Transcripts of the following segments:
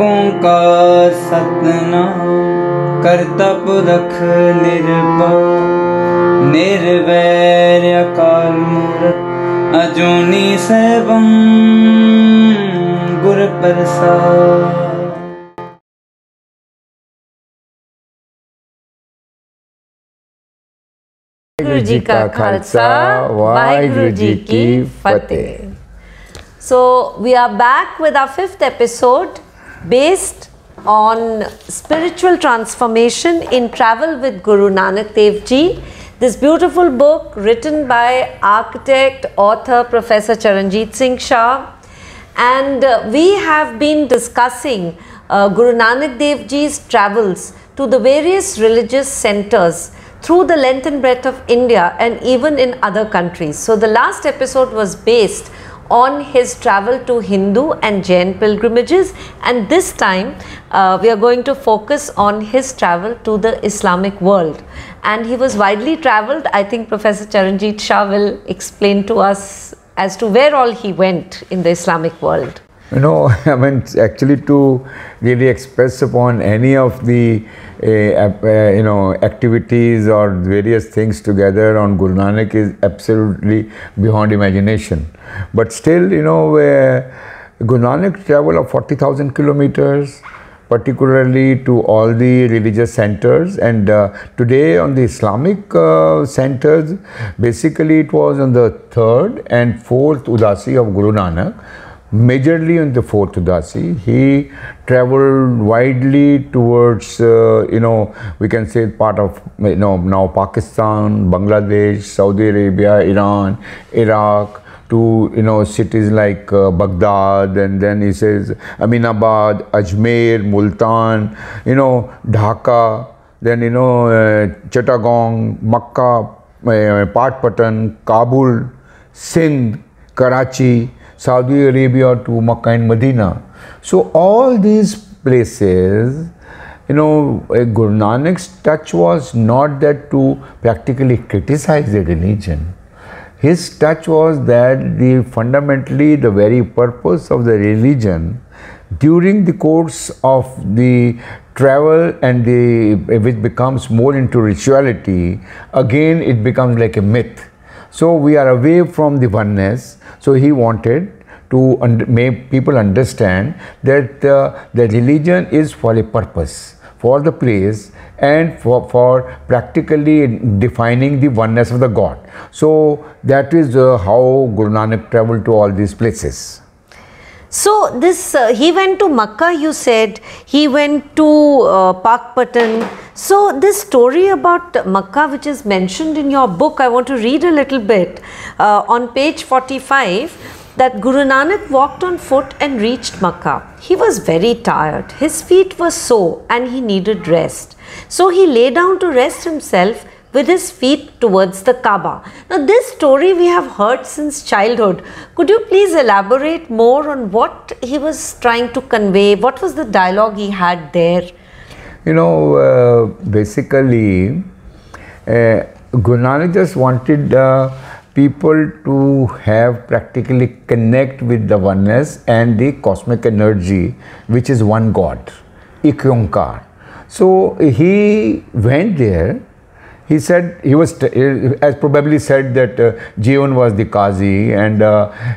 ओंकार सतनाम करता पुरख निर्भय निर्वैर अकाल मूरत अजूनी सैभम गुर प्रसाद। गुरु जी का खालसा, वाहिगुरु जी की फतेह। So we are back with our 5th episode based on spiritual transformation in travel with Guru Nanak Dev Ji. This beautiful book written by architect, author, Professor Charanjit Singh Shah. And we have been discussing Guru Nanak Dev Ji's travels to the various religious centers through the length and breadth of India and even in other countries. So the last episode was based on his travel to Hindu and Jain pilgrimages, and this time we are going to focus on his travel to the Islamic world. And he was widely travelled. I think Professor Charanjit Shah will explain to us as to where all he went in the Islamic world. You know, I mean, actually to really express upon any of the activities or various things together on Guru Nanak is absolutely beyond imagination. But still, Guru Nanak traveled of 40,000 kilometers, particularly to all the religious centers, and today on the Islamic centers, basically it was on the 3rd and 4th Udasi of Guru Nanak. Majorly on the 4th Udasi, he traveled widely towards, we can say part of, now Pakistan, Bangladesh, Saudi Arabia, Iran, Iraq, to, cities like Baghdad, and then he says Aminabad, Ajmer, Multan, Dhaka, then, Chittagong, Makkah, Patpatan, Kabul, Sindh, Karachi, Saudi Arabia to Makkah and Medina. So all these places, Guru Nanak's touch was not that to practically criticize the religion. His touch was that fundamentally the very purpose of the religion during the course of the travel and which becomes more into rituality, again it becomes like a myth. So we are away from the oneness. So he wanted to make people understand that the religion is for a purpose, for the place, and for practically defining the oneness of the God. So that is how Guru Nanak traveled to all these places. So this he went to Makkah, you said, he went to Pakpatan. So this story about Makkah, which is mentioned in your book, I want to read a little bit. On page 45, that Guru Nanak walked on foot and reached Makkah. He was very tired. His feet were sore and he needed rest. So he lay down to rest himself with his feet towards the Kaaba. Now this story we have heard since childhood. Could you please elaborate more on what he was trying to convey? What was the dialogue he had there? Basically, Guru Nanak just wanted people to have practically connect with the oneness and the cosmic energy, which is one God, ekamsikh. So he went there. He said, he was, as probably said that Jivan was the Qazi, and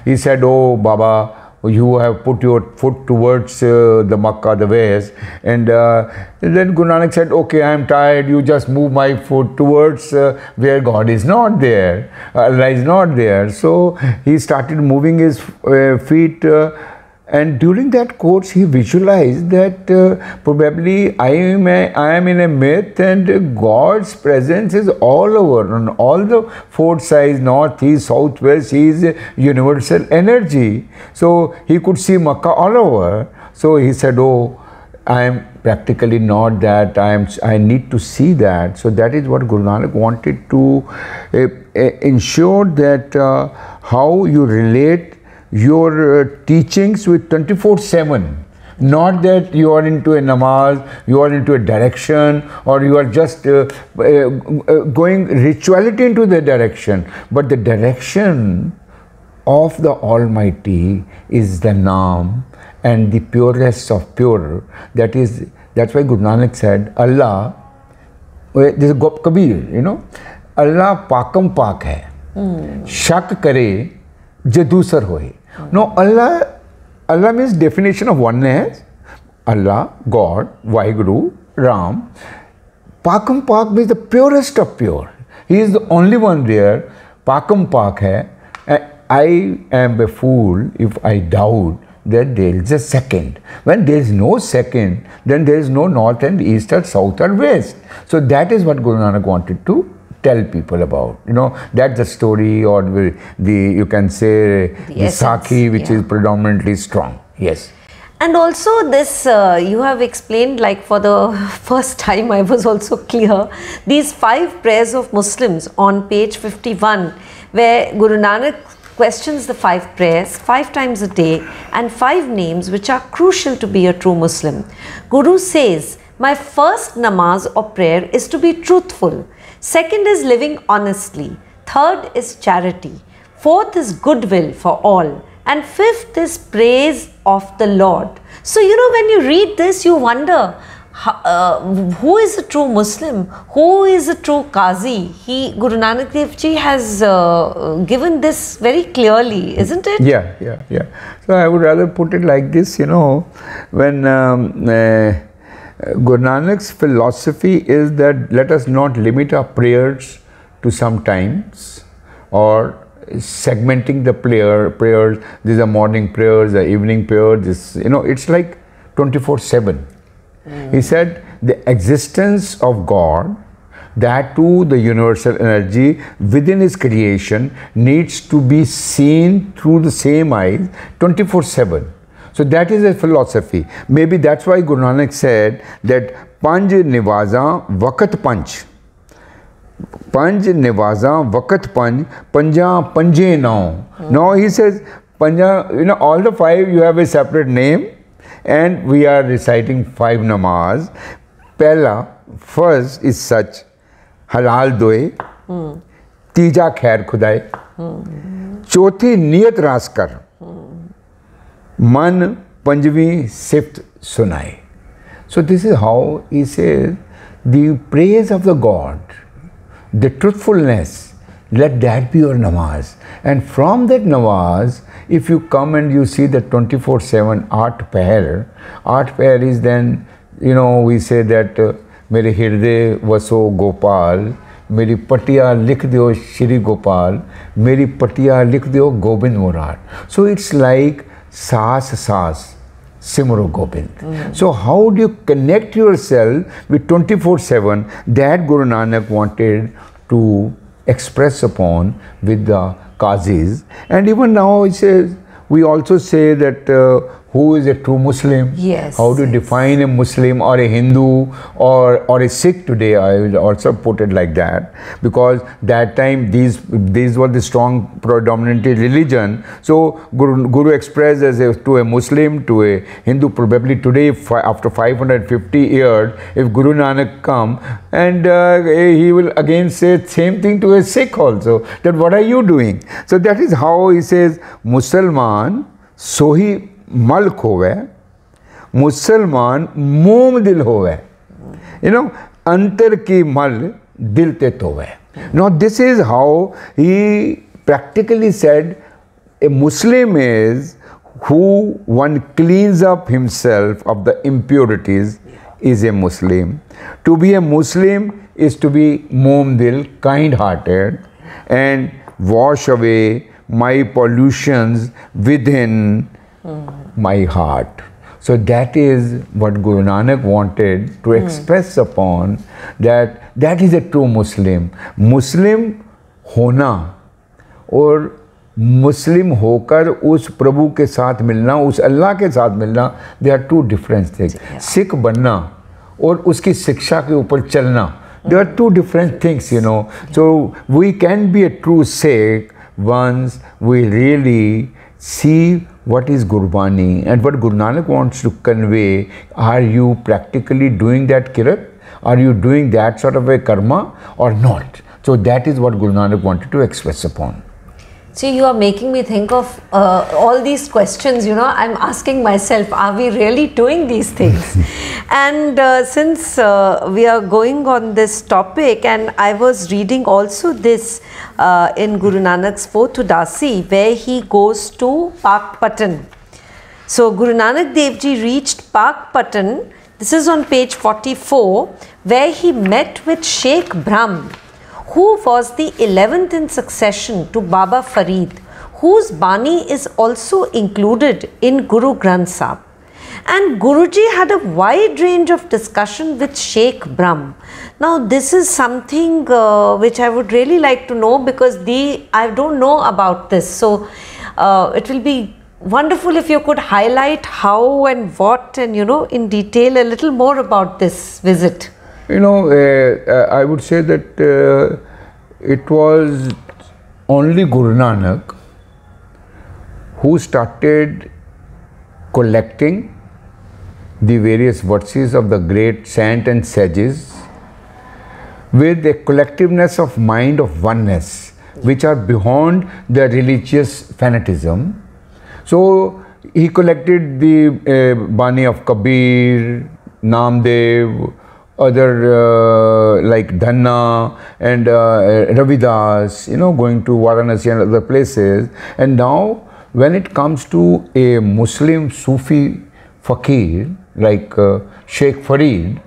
he said, oh Baba, you have put your foot towards the Makkah, the west, and then Guru Nanak said, okay, I am tired, you just move my foot towards where God is not there, Allah is not there. So he started moving his feet, and during that course he visualized that probably I am in a myth and God's presence is all over, on all the 4 sides, north, east, south, west. He is a universal energy. So he could see Makkah all over. So he said, oh, I am practically not that, I need to see that. So that is what Guru Nanak wanted to ensure, that how you relate your teachings with 24/7. Not that you are into a namaz, you are into a direction, or you are just going rituality into the direction. But the direction of the Almighty is the Naam, and the purest of pure. That's why Guru Nanak said, Allah, this is Kabir, you know, Allah pakam pak hai, shak kare je dusar hoye. No, Allah means definition of oneness. Allah, God, Vaheguru, Ram. Pakam pak means the purest of pure. He is the only one there. Pakam pak hai. I am a fool if I doubt that there is a second. When there is no second, then there is no north and east or south or west. So that is what Guru Nanak wanted to tell people about. You know, that's the story, or you can say the Sakhi, which is predominantly strong. Yes. And also this, you have explained, like for the first time I was also clear, these 5 prayers of Muslims on page 51, where Guru Nanak questions the 5 prayers 5 times a day and 5 names which are crucial to be a true Muslim. Guru says, my first namaz or prayer is to be truthful. Second is living honestly. Third is charity. Fourth is goodwill for all. And 5th is praise of the Lord. So, you know, when you read this, you wonder, who is a true Muslim? Who is a true Qazi? Guru Nanak Dev Ji has given this very clearly, isn't it? Yeah. So I would rather put it like this, you know, when Guru Nanak's philosophy is that let us not limit our prayers to some times, or segmenting the prayers. These are morning prayers, the evening prayers. This, you know, it's like 24/7. He said the existence of God, that too the universal energy within his creation, needs to be seen through the same eyes 24/7. So that is a philosophy. Maybe that's why Guru Nanak said that Panj Nivaza Vakat Panch. Panj Nivaza Vakat Panj, Panja Panje Now. Now he says, Panja, you know, all the 5 you have a separate name, and we are reciting 5 namaz. Pehla, first is such, halal doe, tija khair khudai, chothi niyat ras kar, man panjvi sift sunai. So this is how he says, the praise of the God, the truthfulness, let that be your namaz. And from that namaz, if you come and you see the 24/7 art pair is then, you know, we say that mere hirde vaso Gopal, meri patiya likh deo Shri Gopal, meri patiya likh deo Gobind Murad. So it's like saas Simro Gobind. So how do you connect yourself with 24/7? That Guru Nanak wanted to express upon with the Qazis. And even now he says, we also say that who is a true Muslim? Yes. How to define a Muslim or a Hindu or a Sikh today? I will also put it like that, because that time these were the strong predominantly religion. So Guru expressed to a Muslim, to a Hindu. Probably today, after 550 years, if Guru Nanak come and he will again say same thing to a Sikh also, that what are you doing? So that is how he says, Musalman sohi mal khowe, Musalman moom dil howe. You know, antar ki mal dil te towe. Now this is how he practically said a Muslim is who one cleans up himself of the impurities is a Muslim. To be a Muslim is to be moom dil, kind-hearted, and wash away my pollutions within my heart. So that is what Guru Nanak wanted to express upon, that is a true Muslim. Muslim होना और मुस्लिम होकर उस प्रभु के साथ मिलना, उस अल्लाह के साथ मिलना, they are two different things. Sikh बनना और उसकी शिक्षा के ऊपर चलना, they are two different things, you know. So we can be a true Sikh once we really see what is Gurbani and what Guru Nanak wants to convey. Are you practically doing that kirat? Are you doing that sort of a karma or not? So that is what Guru Nanak wanted to express upon. See, you are making me think of all these questions, you know, I'm asking myself, are we really doing these things? And since we are going on this topic, and I was reading also this in Guru Nanak's fourth Udasi, where he goes to Pakpatan. So Guru Nanak Dev Ji reached Pakpatan, this is on page 44, where he met with Sheikh Brahm, who was the 11th in succession to Baba Farid, whose Bani is also included in Guru Granth Sahib. And Guruji had a wide range of discussion with Sheikh Brahm. Now this is something which I would really like to know, because I don't know about this. So it will be wonderful if you could highlight how and what, and you know, in detail a little more about this visit. You know, I would say that it was only Guru Nanak who started collecting the various verses of the great saint and sages with a collectiveness of mind of oneness, which are beyond the religious fanatism. So he collected the Bani of Kabir, Namdev, other like Dhanna and Ravidas, you know, going to Varanasi and other places. And now when it comes to a Muslim Sufi fakir like Sheikh Farid,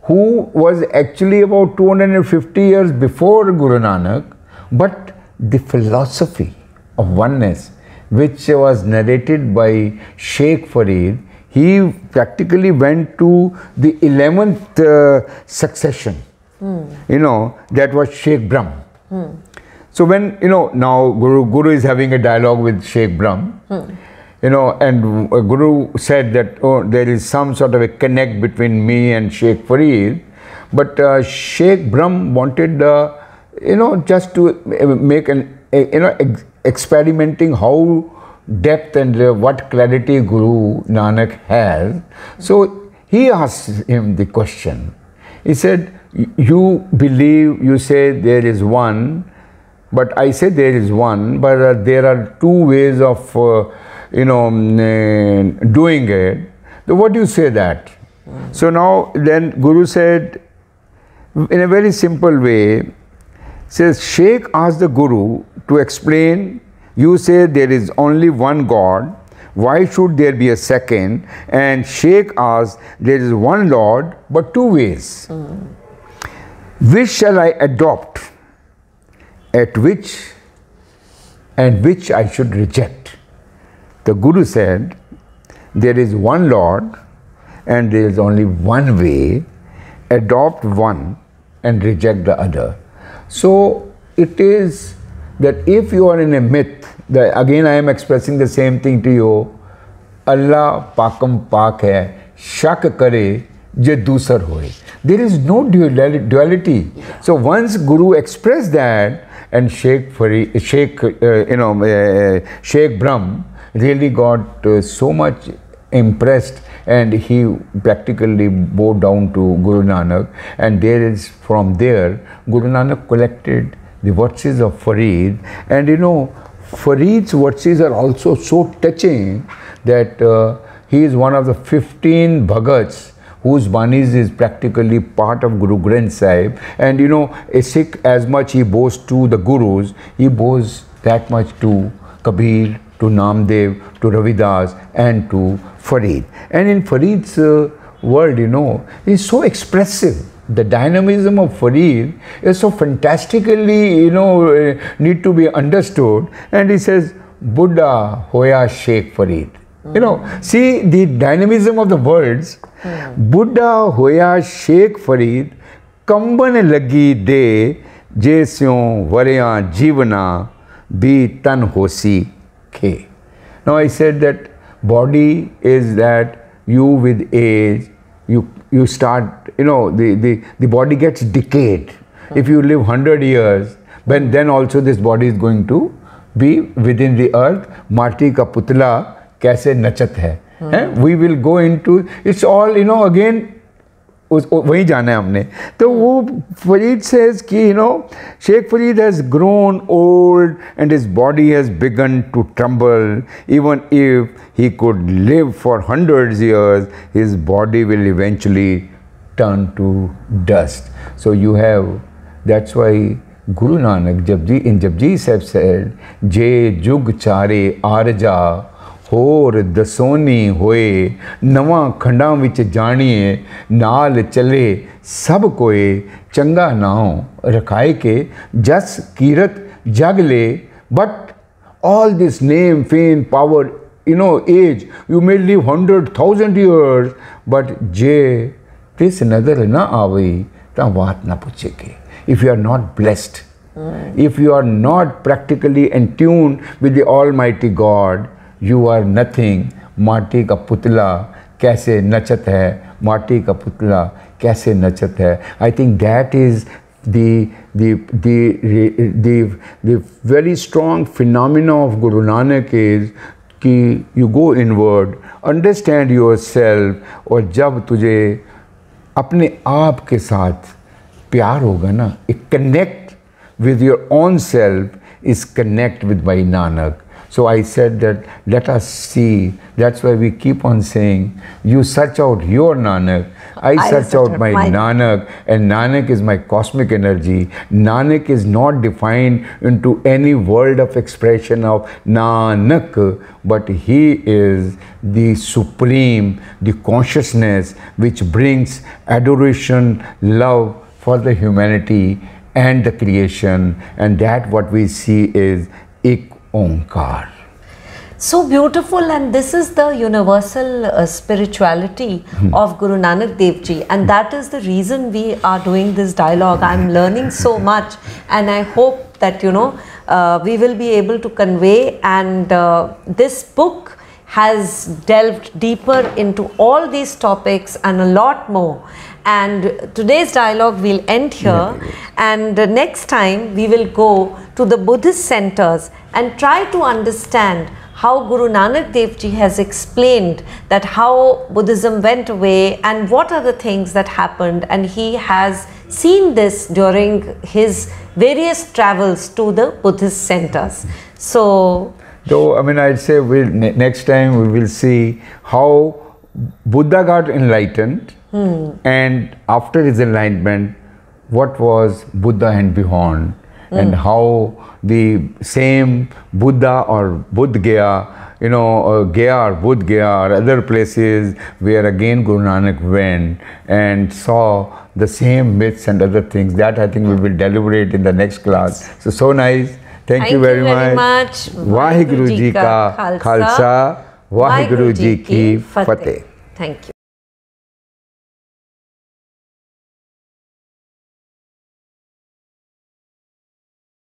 who was actually about 250 years before Guru Nanak, but the philosophy of oneness which was narrated by Sheikh Farid, he practically went to the 11th succession, you know, that was Sheikh Brahm. So when, you know, now Guru is having a dialogue with Sheikh Brahm, you know, and Guru said that, oh, there is some sort of a connect between me and Sheikh Farid, but Sheikh Brahm wanted, you know, just to make an, you know, experimenting how depth and what clarity Guru Nanak has. So he asked him the question. He said, you believe, you say there is one, but I say there is one, but there are two ways of, you know, doing it. So what do you say that? So now then Guru said, in a very simple way, says, Sheikh asked the Guru to explain. You say there is only one God, why should there be a second? And Sheikh asked, there is one Lord, but two ways. Which shall I adopt, at which and which I should reject? The Guru said, there is one Lord and there is only one way, adopt one and reject the other. So it is that if you are in a myth, again I am expressing the same thing to you, Allah Pakam Pak hai, shak kare je dusar hoye. There is no duality. So once Guru expressed that, and Sheikh Brahm really got so much impressed, and he practically bowed down to Guru Nanak, and there is, from there Guru Nanak collected the verses of Farid. And you know, Farid's verses are also so touching that he is one of the 15 Bhagats whose Banis is practically part of Guru Granth Sahib. And you know, a Sikh, as much he bows to the Gurus, he bows that much to Kabir, to Namdev, to Ravidas and to Farid. And in Farid's world, you know, he is so expressive. The dynamism of Farid is so fantastically, you know, need to be understood. And he says, Buddha hoya Sheikh Farid. You know, see the dynamism of the words. Buddha hoya Sheikh Farid, kamban lagi de, jesyon varya jivana, bi tan hosi ke. Now I said that body is that you with age, you start, you know, the body gets decayed. If you live 100 years, then also this body is going to be within the earth. Mati ka putla kaise nachat hai. We will go into, it's all, you know, again वहीं जाना है हमने. तो वो Farid says कि Sheikh Farid has grown old and his body has begun to tremble. Even if he could live for hundreds years, his body will eventually turn to dust. So you have, that's why Guru Nanak Japji Sahib said, Je jug chare arja ਹੋਰ ਦਸੋਨੀ ਹੋਏ ਨਵਾਂ ਖੰਡਾਂ ਵਿੱਚ ਜਾਣੀਏ ਨਾਲ ਚਲੇ ਸਭ ਕੋਏ ਚੰਗਾ ਨਾਮ ਰਖਾਏ ਕੇ ਜਸ ਕੀਰਤ ਜਗ ਲੇ but all this name, fame, power, age, you may live 100,000 years, but ਜੇ this ਨਜ਼ਰ ਨਾ ਆਵੇ ਤਾਂ ਬਾਤ ਨਾ ਪੁੱਛੇਗੇ. If you are not blessed, if you are not practically in tune with the Almighty God, you are nothing. माटी का पुतला कैसे नचत है, माटी का पुतला कैसे नचत है. I think that is the very strong phenomena of Guru Nanak is कि you go inward, understand yourself, और जब तुझे अपने आप के साथ प्यार होगा ना, connect with your own self is connect with my Nanak. So I said that let us see, that's why we keep on saying, you search out your Nanak, I search out my Nanak, and Nanak is my cosmic energy. Nanak is not defined into any world of expression of Nanak, but he is the supreme, the consciousness which brings adoration, love for the humanity and the creation, and that what we see is ek Omkar. So beautiful, and this is the universal spirituality of Guru Nanak Dev Ji, and that is the reason we are doing this dialogue. I'm learning so much, and I hope that we will be able to convey, and this book has delved deeper into all these topics and a lot more. And today's dialogue will end here, and next time we will go to the Buddhist centers and try to understand how Guru Nanak Dev Ji has explained that how Buddhism went away and what are the things that happened, and he has seen this during his various travels to the Buddhist centers. So I'd say next time we will see how Buddha got enlightened, and after his enlightenment, what was Buddha and beyond, and how the same Buddha or Bodh Gaya, Gaya or Bodh Gaya or other places where again Guru Nanak went and saw the same myths and other things. That I think we will deliberate in the next class. So nice. Thank you very much. Vaheguru Ji ka Khalsa, Vaheguru Ji ki Fateh. Thank you.